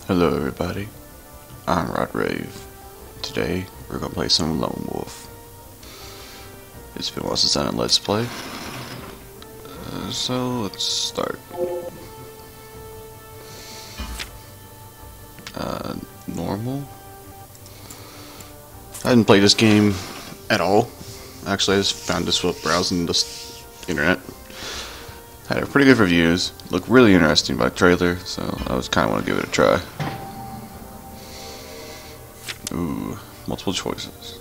Hello everybody, I'm Rod Rave. Today we're gonna play some Lone Wolf. It's been a while since I done Let's Play, so let's start. Normal. I didn't play this game at all. Actually, I just found this while browsing the internet. Had pretty good reviews. Looked really interesting by the trailer, so I was kind of want to give it a try. Ooh, multiple choices.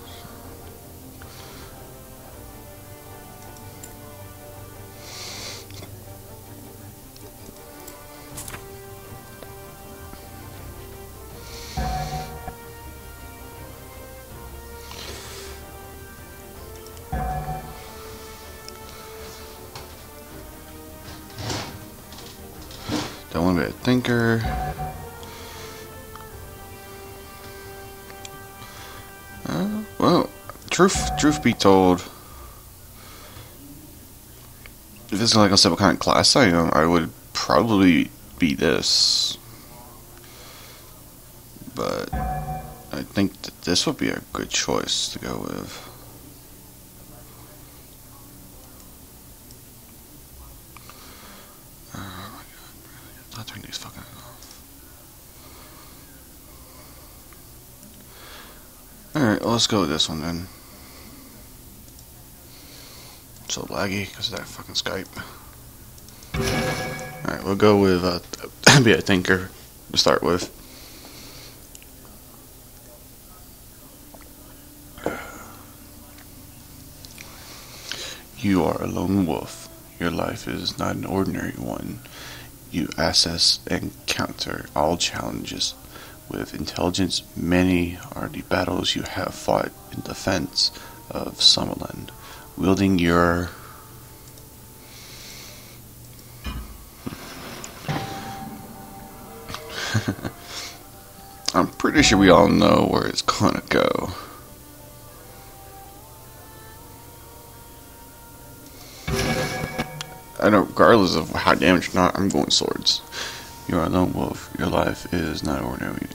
Don't want to be a thinker. Well, truth be told, if this is like I said, what kind of class I am, I would probably be this. But I think that this would be a good choice to go with. Oh my god, I'll turn these fucking off. Alright, well, let's go with this one then. So laggy because of that fucking Skype. Alright, we'll go with be a thinker to start with. You are a lone wolf. Your life is not an ordinary one. You assess and counter all challenges with intelligence. Many are the battles you have fought in defense of Summerland, wielding your I'm pretty sure we all know where it's gonna go. I know, regardless of how damaged or not, I'm going swords. You are a lone wolf. Your life is not ordinary.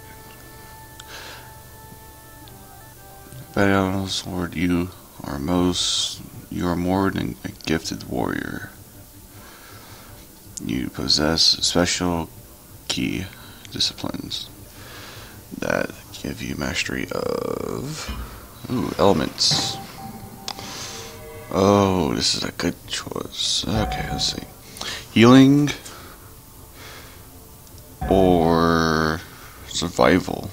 Battle on a sword, you are more than a gifted warrior. You possess special key disciplines that give you mastery of elements. Oh, this is a good choice. Okay, let's see. Healing or survival.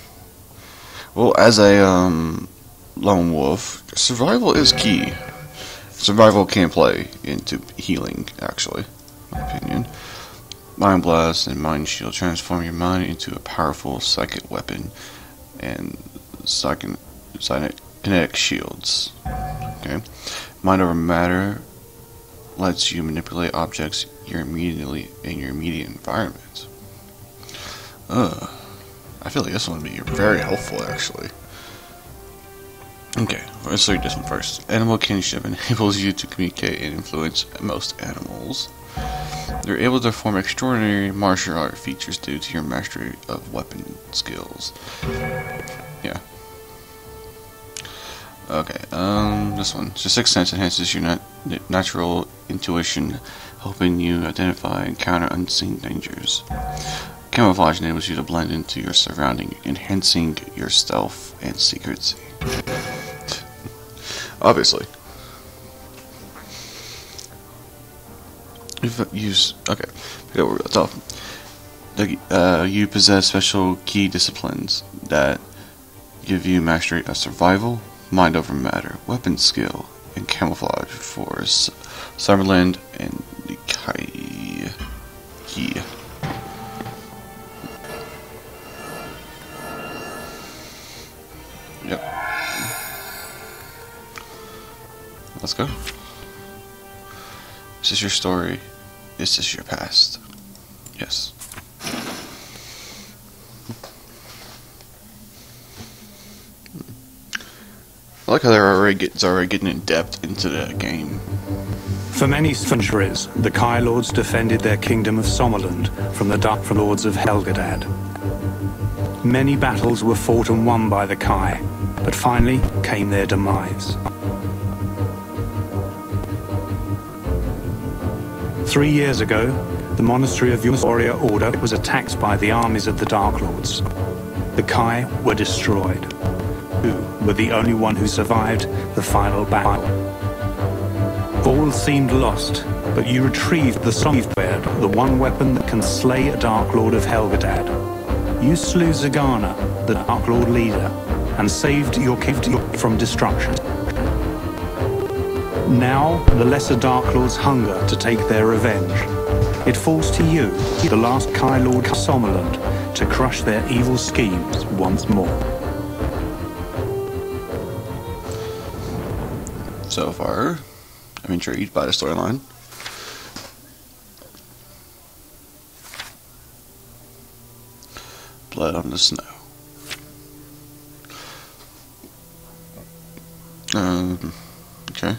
Well, as a lone wolf, survival is key. Survival can play into healing, actually, in my opinion. Mind Blast and Mind Shield transform your mind into a powerful psychic weapon and kinetic shields. Okay. Mind over Matter lets you manipulate objects in your immediate environment. I feel like this one would be very helpful, actually. Okay, let's read this one first. Animal kinship enables you to communicate and influence most animals. You're able to perform extraordinary martial art features due to your mastery of weapon skills. Yeah. Okay, this one. The Sixth Sense enhances your natural intuition, helping you identify and counter unseen dangers. Camouflage enables you to blend into your surrounding, enhancing your stealth and secrecy. Obviously. You possess special key disciplines that give you mastery of survival, mind over matter, weapon skill, and camouflage for Summerland and the Kai. Yep. Let's go. Is this your story? Is this your past? Yes. I like how they're already getting in depth into the game. For many centuries, the Kai Lords defended their kingdom of Sommerland from the dark lords of Helgadad. Many battles were fought and won by the Kai, but finally came their demise. 3 years ago, the monastery of your warrior order was attacked by the armies of the Dark Lords. The Kai were destroyed. You were the only one who survived the final battle. All seemed lost, but you retrieved the Songbeard, the one weapon that can slay a Dark Lord of Helgadad. You slew Zagana, the Dark Lord leader, and saved your kingdom from destruction. Now, the lesser Dark Lords hunger to take their revenge. It falls to you, the last Kai Lord of Sommerland, to crush their evil schemes once more. So far, I'm intrigued by the storyline. Blood on the snow. Okay.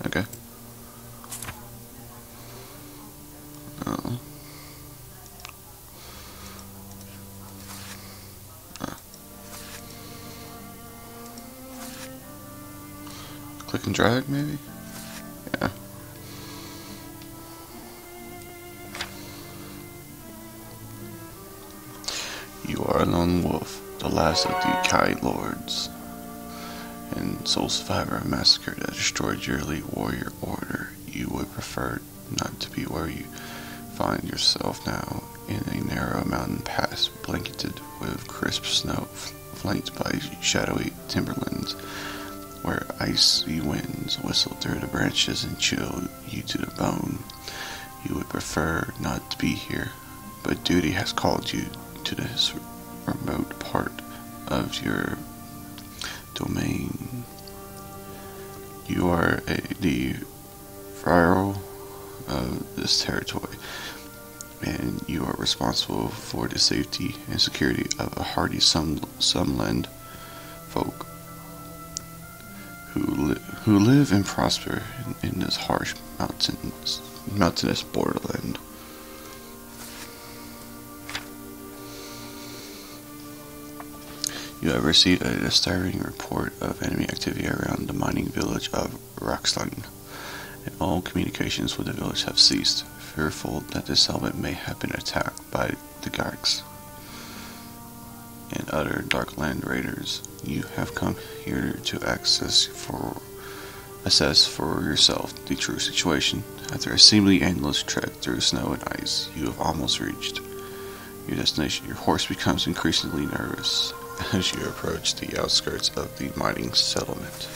Okay. Click and drag, maybe? Yeah. You are a lone wolf, the last of the Kai Lords, and sole survivor of a massacre that destroyed your elite warrior order. You would prefer not to be where you find yourself now, in a narrow mountain pass blanketed with crisp snow, flanked by shadowy timberlands, where icy winds whistle through the branches and chill you to the bone. You would prefer not to be here, but duty has called you to this remote part of your domain. You are the pharaoh of this territory, and you are responsible for the safety and security of a hardy Sumland folk who live and prosper in this harsh mountainous borderland. You have received a disturbing report of enemy activity around the mining village of Roxland, and all communications with the village have ceased, fearful that the settlement may have been attacked by the Garks and other Darkland raiders. You have come here to assess for yourself the true situation. After a seemingly endless trek through snow and ice, you have almost reached your destination. Your horse becomes increasingly nervous as you approach the outskirts of the mining settlement.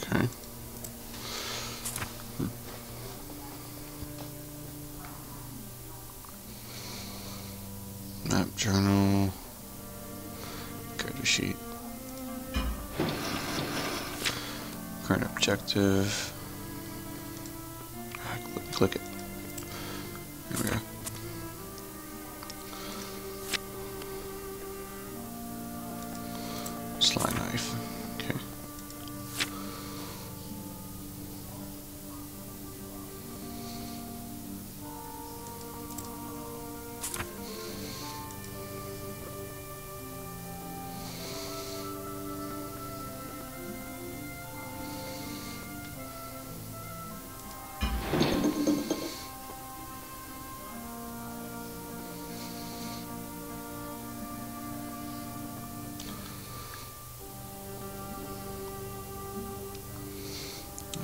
Okay. Map journal. Character sheet. Current objective. Click it. Here we go. Slide knife. Okay.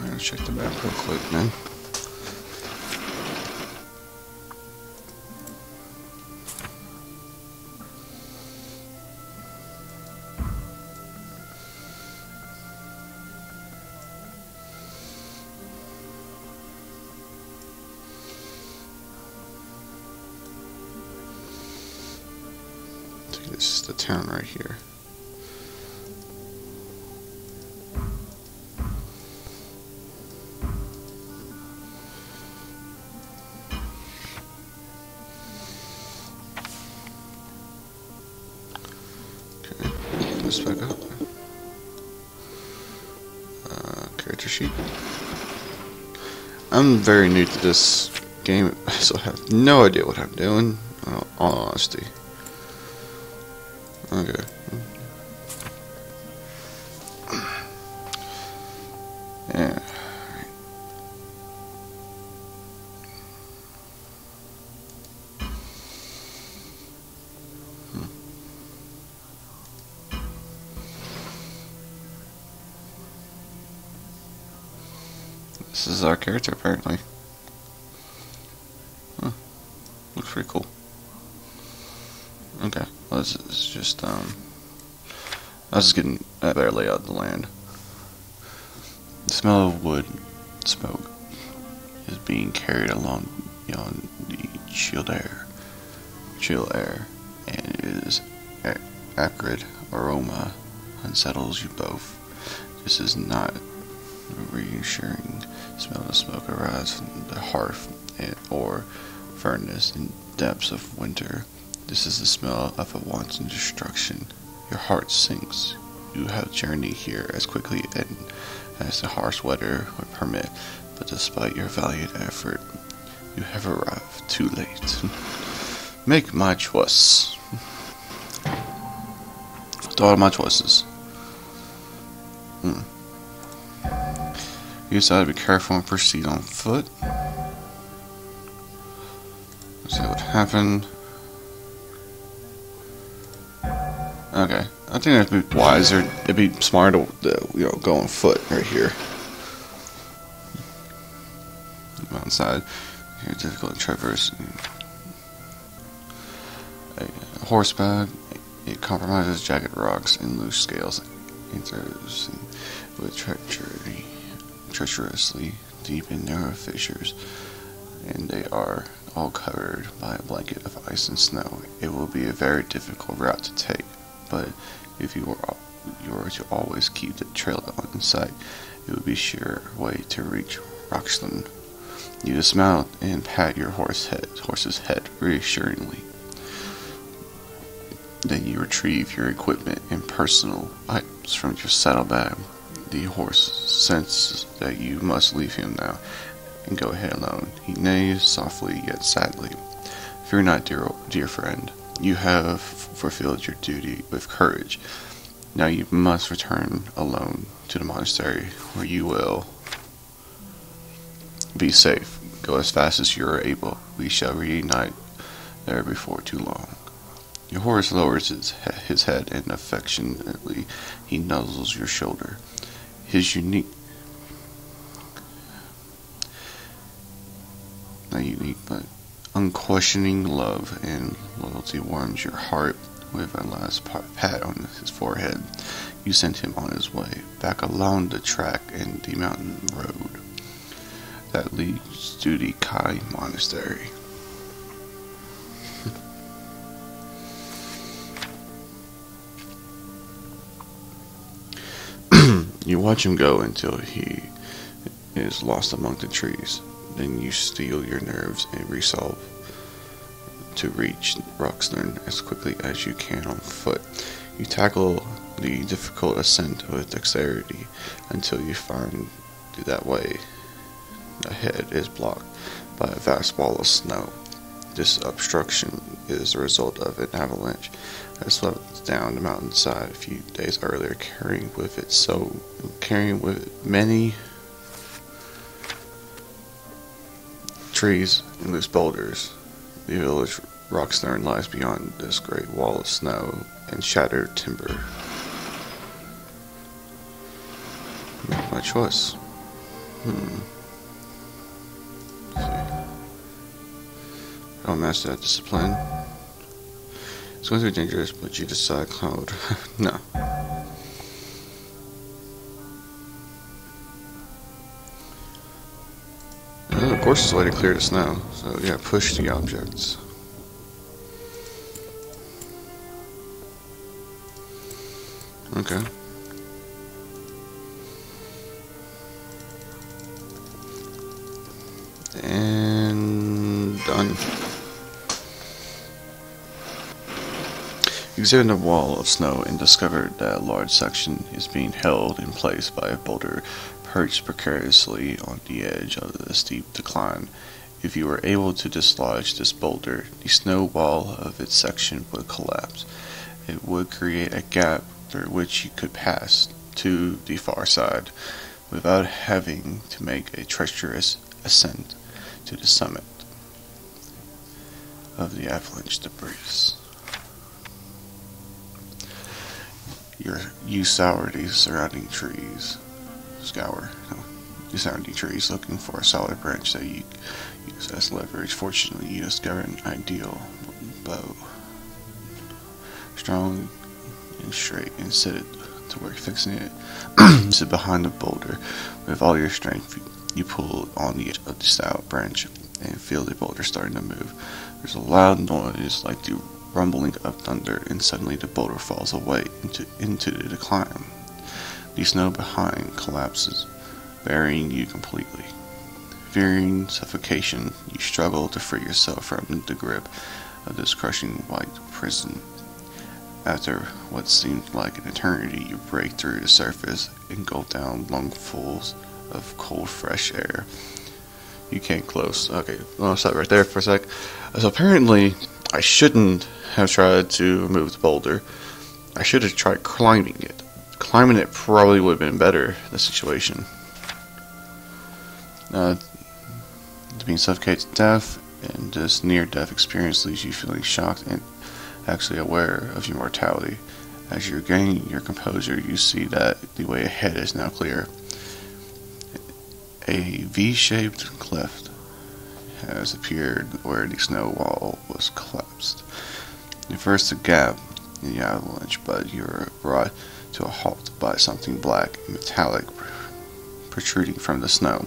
Let's check the map real quick, man. I think this is the town right here. this back up. Character sheet. I'm very new to this game, so I have no idea what I'm doing, in all honesty. Okay. Yeah. This is our character, apparently. Huh. Looks pretty cool. Okay, let's just, I was just getting a better layout of the land. The smell of wood smoke is being carried along beyond the chill air, and it is acrid aroma unsettles you both. This is not reassuring smell of smoke arrives from the hearth or furnace in depths of winter. This is the smell of a wanton destruction. Your heart sinks. You have journeyed here as quickly as the harsh weather would permit, but despite your valiant effort, you have arrived too late. Make my choice. Thought of my choices. You decide to be careful and proceed on foot. Let's see what happened. Okay, I think it'd be wiser. It'd be smarter to go on foot right here. Mountainside, here difficult to traverse. A horseback. It compromises jagged rocks and loose scales, enters with treacherously deep and narrow fissures, and they are all covered by a blanket of ice and snow. It will be a very difficult route to take, but if you were to always keep the trail in sight, it would be a sure way to reach Roxland. You dismount and pat your horse's head reassuringly. Then you retrieve your equipment and personal items from your saddlebag. The horse senses that you must leave him now and go ahead alone. He neighs softly yet sadly. Fear not, dear friend. You have fulfilled your duty with courage. Now you must return alone to the monastery, where you will be safe. Go as fast as you are able. We shall reunite there before too long. Your horse lowers his head and affectionately he nuzzles your shoulder. His not unique, but unquestioning love and loyalty warms your heart. With a last pat on his forehead, you sent him on his way, back along the track and the mountain road that leads to the Kai Monastery. You watch him go until he is lost among the trees. Then you steel your nerves and resolve to reach Roxland as quickly as you can on foot. You tackle the difficult ascent with dexterity until you find that way ahead is blocked by a vast wall of snow. This obstruction is the result of an avalanche that swept down the mountainside a few days earlier, carrying with it many trees and loose boulders. The village Roxland lies beyond this great wall of snow and shattered timber. Make my choice. Don't master that discipline. It's going to be dangerous, but you decide cloud. No. Of course, it's a way to clear the snow. So yeah, push the objects. Okay. And done. Examine a wall of snow and discover that a large section is being held in place by a boulder perched precariously on the edge of the steep decline. If you were able to dislodge this boulder, the snow wall of its section would collapse. It would create a gap through which you could pass to the far side without having to make a treacherous ascent to the summit of the avalanche debris. You scour the surrounding trees. The surrounding trees looking for a solid branch that you use as leverage. Fortunately, you discover an ideal bow. Strong and straight, and set it to work fixing it. Sit behind the boulder. With all your strength, you pull on the edge of the stout branch and feel the boulder starting to move. There's a loud noise like the rumbling of thunder, and suddenly the boulder falls away into the decline. The snow behind collapses, burying you completely. Fearing suffocation, you struggle to free yourself from the grip of this crushing white prison. After what seemed like an eternity, you break through the surface and go down lungfuls of cold, fresh air. You came close. Okay, I'll stop right there for a sec. So apparently, I shouldn't have tried to remove the boulder. I should have tried climbing it. Climbing it probably would have been better in the situation. Being suffocated to death, and this near-death experience leaves you feeling shocked and actually aware of your mortality. As you're gaining your composure, you see that the way ahead is now clear. A V-shaped cleft has appeared where the snow wall was collapsed. At first a gap in the avalanche, but you're brought to a halt by something black and metallic protruding from the snow.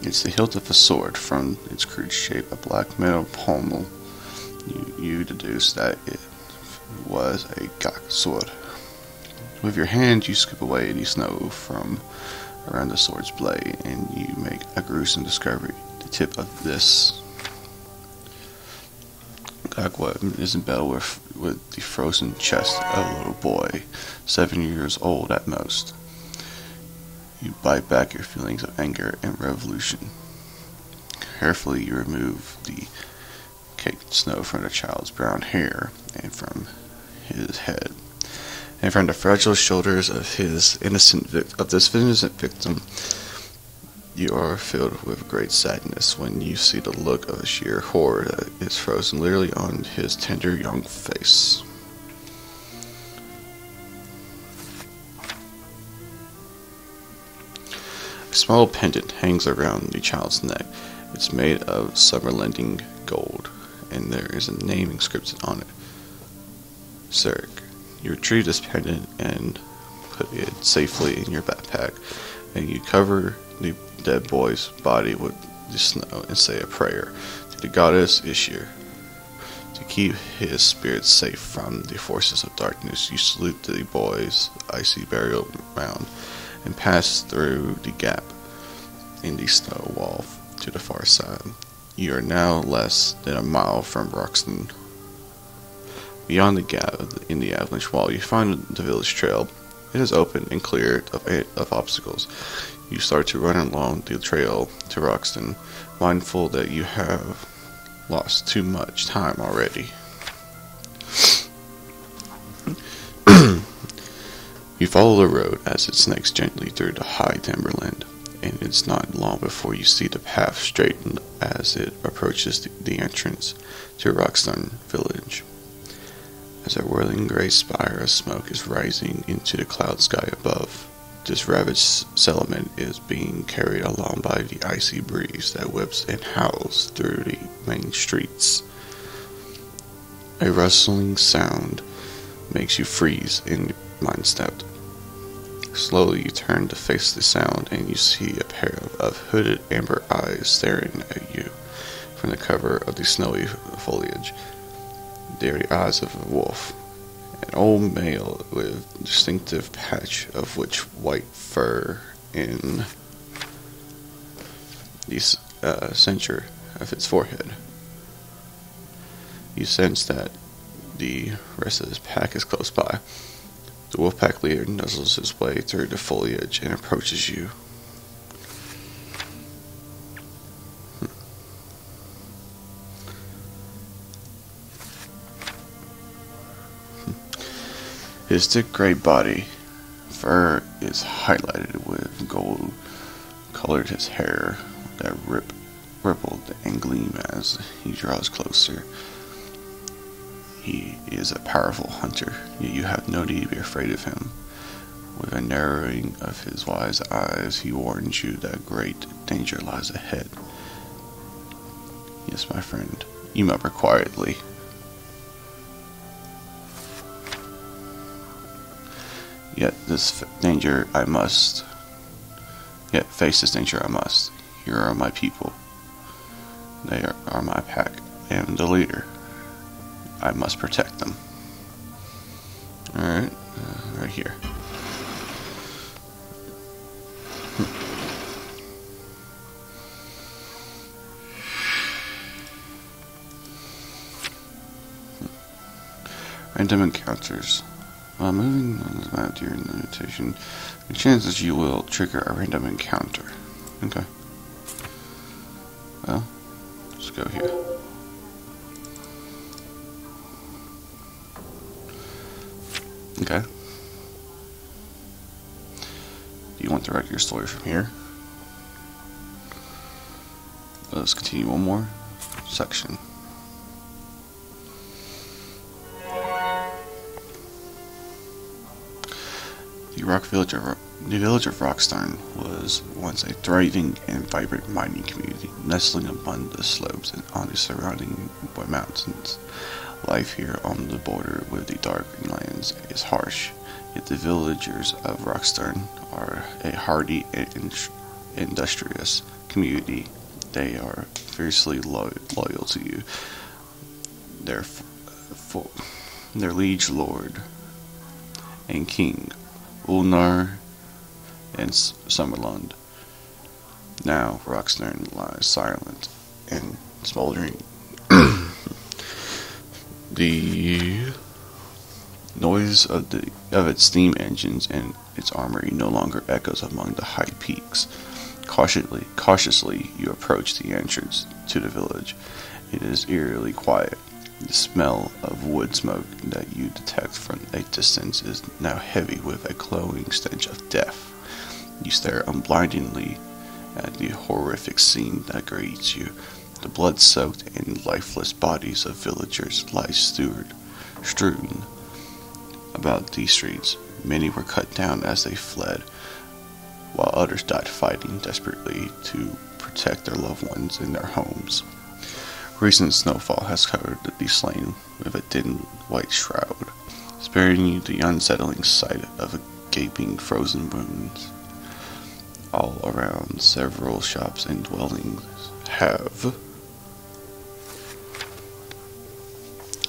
It's the hilt of a sword. From its crude shape, a black metal pommel. You deduce that it was a gak sword. With your hand, you scoop away the snow from around the sword's blade, and you make a gruesome discovery. The tip of this gak weapon is embedded with the frozen chest of a little boy, 7 years old at most. You bite back your feelings of anger and revolution. Carefully, you remove the caked snow from the child's brown hair and from his head, and from the fragile shoulders of this innocent victim. You are filled with great sadness when you see the look of sheer horror that is frozen literally on his tender young face. A small pendant hangs around the child's neck. It's made of summer-lending gold, and there is a name inscripted on it. Zurich. You retrieve this pendant and put it safely in your backpack, and you cover the dead boy's body with the snow and say a prayer to the goddess Ishir to keep his spirit safe from the forces of darkness. You salute the boy's icy burial mound and pass through the gap in the snow wall to the far side. You are now less than a mile from Roxton. Beyond the gap in the avalanche wall, you find the village trail. It is open and cleared of obstacles. You start to run along the trail to Roxton, mindful that you have lost too much time already. You follow the road as it snakes gently through the high timberland, and it's not long before you see the path straighten as it approaches the entrance to Roxton village. As a whirling gray spire of smoke is rising into the cloud sky above, this ravaged settlement is being carried along by the icy breeze that whips and howls through the main streets. A rustling sound makes you freeze in your mind step. Slowly you turn to face the sound, and you see a pair of hooded amber eyes staring at you from the cover of the snowy foliage. They are the eyes of a wolf, an old male with a distinctive patch of rich white fur in the center of its forehead. You sense that The rest of his pack is close by. The wolf pack leader nuzzles his way through the foliage and approaches you. His thick gray body, fur is highlighted with gold, colored his hair that rippled and gleam as he draws closer. He is a powerful hunter, yet you have no need to be afraid of him. With a narrowing of his wise eyes, he warns you that great danger lies ahead. Yes, my friend, you murmur quietly. Yet this danger I must. Yet face this danger I must. Here are my people. They are my pack. I am the leader. I must protect them. Alright, right here. Random encounters. While moving on the map during the mutation, the chances you will trigger a random encounter. Okay. Well, let's go here. Okay. Do you want to write your story from here? Let's continue one more section. The village of Rockstarn was once a thriving and vibrant mining community, nestling among the slopes and on the surrounding mountains. Life here on the border with the Dark Lands is harsh, yet the villagers of Rockstarn are a hardy and industrious community. They are fiercely loyal to you. Their liege lord and king, Ulnar and Summerland. Now Rockstarn lies silent and smoldering. The noise of its steam engines and its armory no longer echoes among the high peaks. Cautiously, you approach the entrance to the village. It is eerily quiet. The smell of wood smoke that you detect from a distance is now heavy with a cloying stench of death. You stare unblindingly at the horrific scene that greets you. The blood-soaked and lifeless bodies of villagers lie strewn about these streets. Many were cut down as they fled, while others died fighting desperately to protect their loved ones in their homes. Recent snowfall has covered the slain with a thin white shroud, sparing you the unsettling sight of gaping frozen wounds. All around, several shops and dwellings have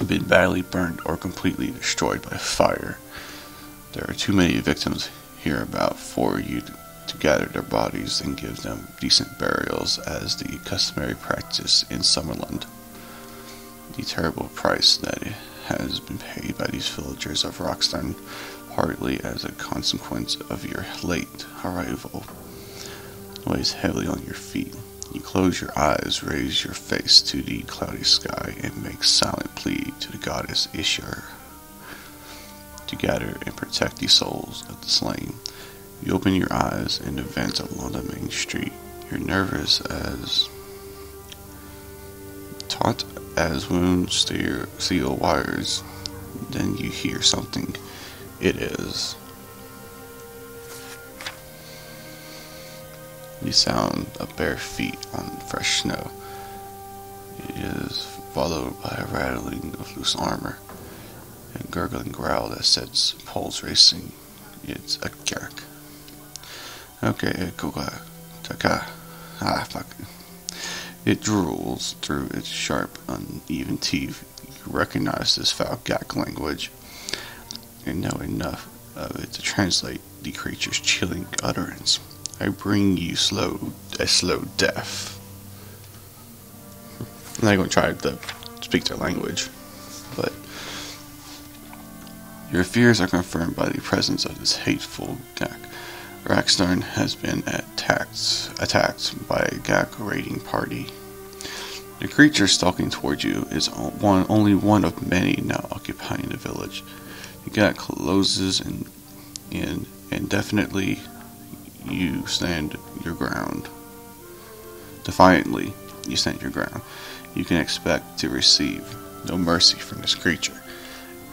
been badly burned or completely destroyed by fire. There are too many victims hereabout for you to gather their bodies and give them decent burials as the customary practice in Summerland. The terrible price that has been paid by these villagers of Rockstarn, partly as a consequence of your late arrival, weighs heavily on your feet. You close your eyes, raise your face to the cloudy sky, and make silent plea to the goddess Ishur to gather and protect the souls of the slain. You open your eyes and advance along the main street. You're nervous as taut as wound steel wires. Then you hear something. It is the sound of bare feet on fresh snow. It is followed by a rattling of loose armor, a gurgling growl that sets pulse racing. It's a Garrick. Okay, Koga, Taka, fuck. It drools through its sharp, uneven teeth. You recognize this foul Gak language and know enough of it to translate the creature's chilling utterance. I bring you a slow death. I'm not going to try to speak their language, but Your fears are confirmed by the presence of this hateful Gak. Rakstarn has been attacked by a Gak raiding party. The creature stalking toward you is only one of many now occupying the village. The Gak closes in indefinitely. You stand your ground. Defiantly, you stand your ground. You can expect to receive no mercy from this creature,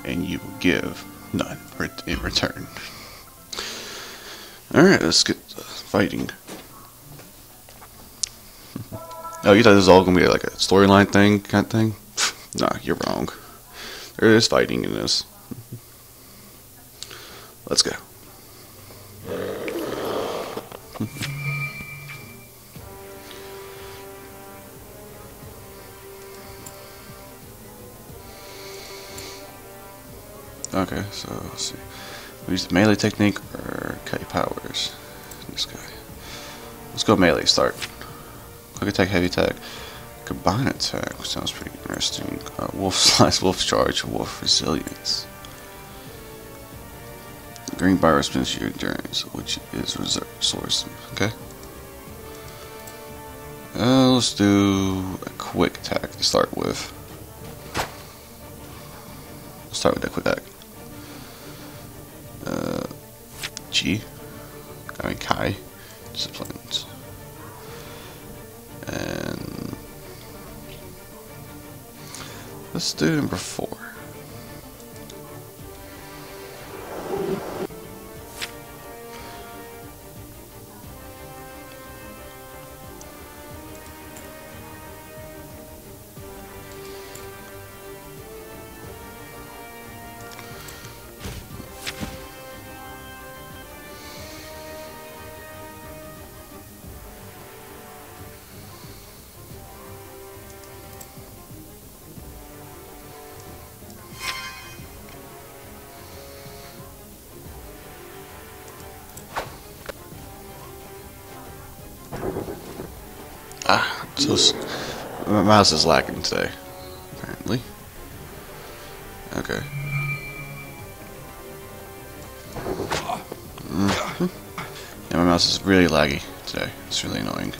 and you will give none in return. Alright, let's get fighting. Oh, you thought this was all gonna be like a storyline thing, kind of thing? Nah, you're wrong. There is fighting in this. Let's go. Okay, so let's see. We use the melee technique or K powers. This guy. Let's go melee start. Quick attack, heavy attack, combine attack, which sounds pretty interesting. Wolf slice, wolf charge, wolf resilience. Green bar responds to your endurance, which is reserve source. Okay. Let's do a quick attack to start with. Let's start with that quick attack. G. I mean Kai. Disciplines. And let's do number 4. So my mouse is lagging today, apparently. Okay. Yeah, my mouse is really laggy today. It's really annoying.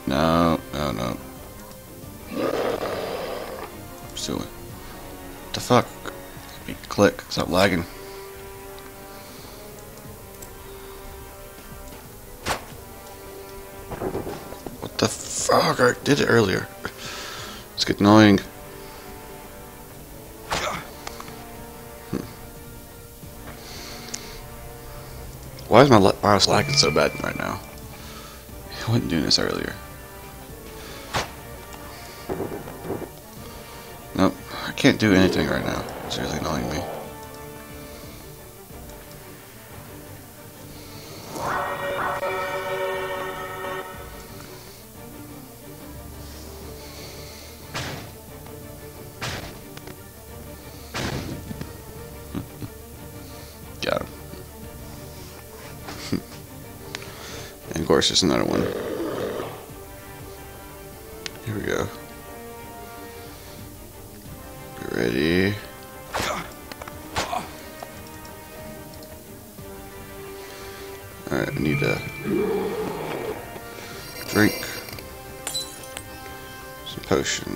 No. Still. What the fuck? Click. Stop lagging. What the fuck? I did it earlier. It's getting annoying. Why is my mouse lagging so bad right now? I wasn't doing this earlier. Nope. I can't do anything right now. It's really annoying me. Got him. And of course, there's another one. Here we go. Get ready. Alright, I need a drink. Some potion.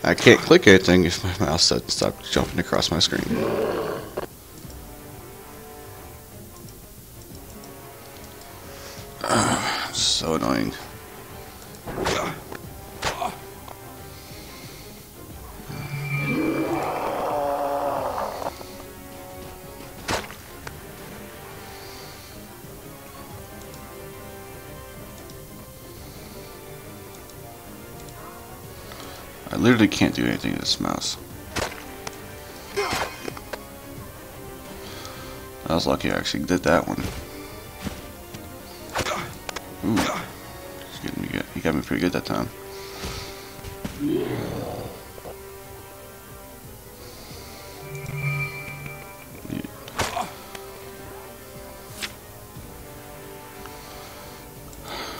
I can't click anything if my mouse doesn't stop jumping across my screen. So annoying. I literally can't do anything with this mouse. I was lucky I actually did that one. Ooh. He got me pretty good that time.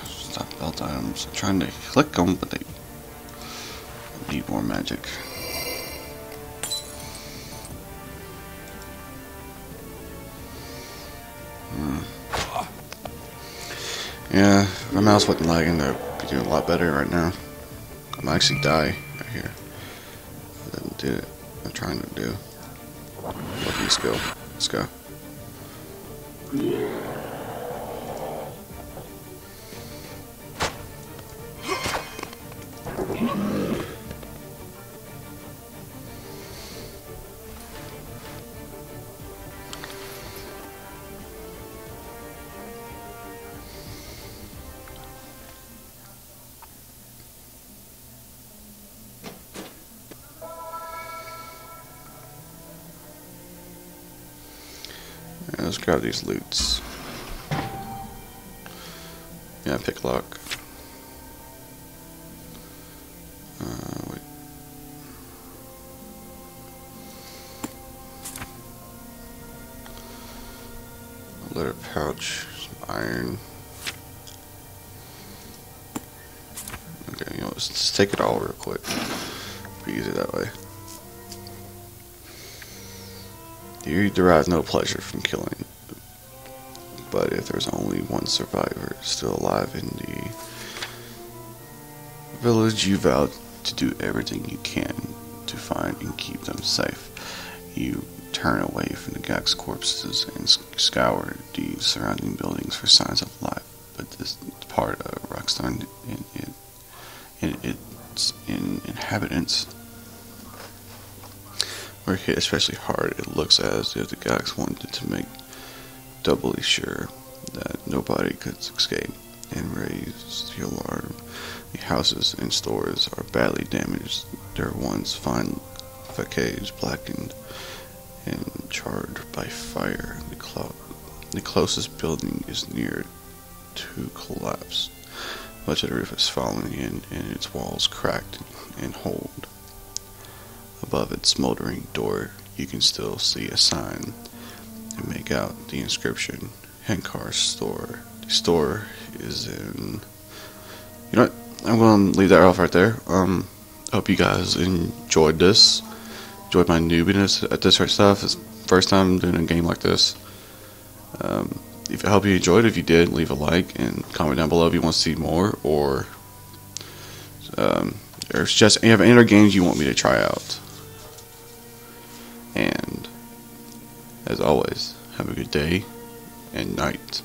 Stop belt items. I'm trying to click them, but they Need more magic. Yeah, if my mouse wasn't lagging, I'd be doing a lot better right now. I might actually die right here. I didn't do it. I'm trying to do. Lucky skill. Let's go. Yeah, let's grab these loots. Yeah, pick lock. Wait. A leather pouch, some iron. Okay, you know, let's just take it all real quick. Be easier that way. You derive no pleasure from killing, but if there's only one survivor still alive in the village, you vow to do everything you can to find and keep them safe. You turn away from the Gax corpses and scour the surrounding buildings for signs of life, but this part of Rockstar and its inhabitants were hit especially hard. It looks as if the Gax wanted to make doubly sure that nobody could escape and raise the alarm. The houses and stores are badly damaged. Their once fine facades blackened and charred by fire. The closest building is near to collapse. Much of the roof is falling in and its walls cracked and holed. Above its smoldering door, you can still see a sign and make out the inscription, Henkar's Store. The store is in... You know what? I'm going to leave that off right there. Hope you guys enjoyed this. Enjoyed my newbiness at this sort of stuff. It's the first time doing a game like this. I hope you enjoyed. If you did, leave a like and comment down below if you want to see more, or just if you have any other games you want me to try out. And as always, have a good day and night.